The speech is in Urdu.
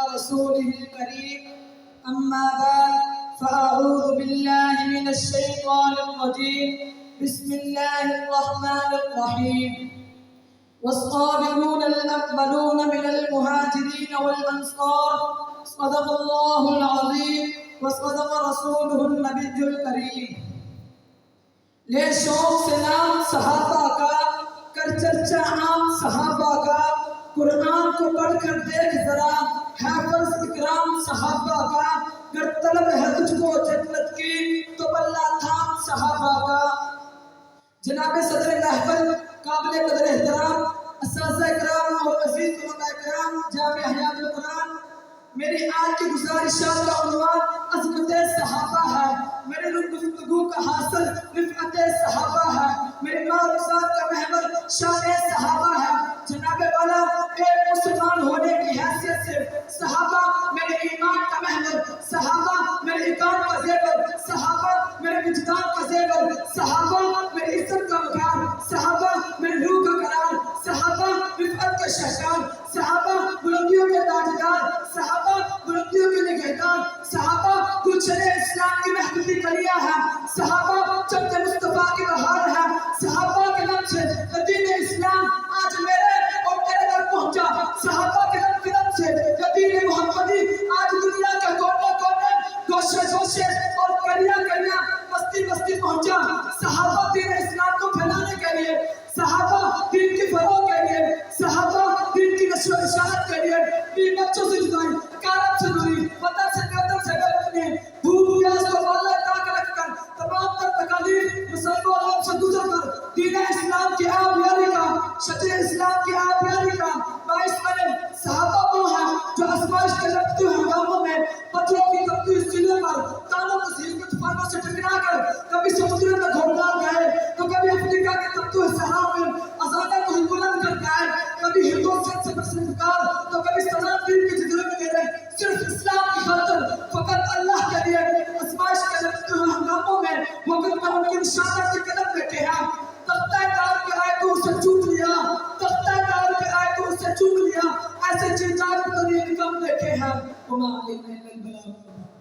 ورسوله الكريم أما بعد فأعوذ بالله من الشيطان الرجيم بسم الله الرحمن الرحيم والسابقون الأولون من المهاجرين والأنصار صدق الله العظيم وصدق رسوله النبي الكريم لے شوق سے نام صحابہ کا کر چرچا عام صحابہ کا قرآن کو پڑھ کر دیکھ ذرا ہے فرض اکرام صحابہ کا گر طلب ہے تجھ کو جنت کی تو بلّہ تھام صحابہ کا جناب صدر محفل قابل قدر احترام اساتذہ اکرام اور عزیز طلباء اکرام جامعہ حیات القرآن میری آج کی گزارشات کا عنوان عظمت صحابہ ہے میرے گفتگو کا حاصل رفعت صحابہ ہے میرے معروضات کا محور شان صحابہ ہے جناب والا ایک مسلمان ہونے کی حیثیت سے صحابہ میرے ایمان کا محور صحابہ میرے اقامت کا زیور صحابہ میرے وجدان کا زیور صحابہ میری عزت کا وقار صحابہ میری روح کا قرار صحابہ رفعت کے شہکار صحابہ بلندیوں کے تاجدار صحابہ بلندیوں کے نگہدار صحابہ گلشن اسلام کی محبوبی کلیہ ہے صحابہ چمچ مصطفیٰ کی بہار ہے صحابہ کے نام سے دین اسلام آج میرے اور تیرے تک پہنچا صحابہ کے نام سے دین محمدی آج دنیا کے کونے کونے گوشے گوشے اور کلیہ کلیہ بستی بستی پہنچا صحابہ دین اسلام کو پھیلانے کے لیے صحابہ دین کی فروغ کے لیے صحابہ دین کی نشر و اشاعت کے لیے دین بچوں سے جدائی کارب سے دوری وطن سے قدر سے غلطنی بھوک پیاس کو باللہ تاک رکھ کر تمام تر تکالیف مسلم عالم سے گزر کر دین اسلام کی آب یاری کا شجر اسلام کی آب یاری کا باعث بنے صحابہ وہ ہیں جو ازمائش کے لگتے ہوئے ہنگاموں میں پتھروں کی کپتی سینے پر تانوں کے سیل کے طوفانوں سے ٹکرا کر کبھی سمندر میں گھوڑدار گئے تو کبھی افریقہ کے تپتے صحرا میں آزادہ کو ہی بلند کر گئے کبھی ہندوستان سے پسندکار تو کبھی سلام دین کی جگہ میں گئے صرف اسلام کی خاطر فقط اللہ کے لیے ازمائش کے لگتے ہوئے ہنگاموں میں مگر پر ان کی نشانت کے قدم بیٹھے ہیں تختہ دار پہ آئے تو اسے چوٹ لیا تختہ دار پہ آئے تو اسے چوٹ لیا ایسے چیزیں تو یہ کم دیکھے ہیں وما علینا الا البلاغ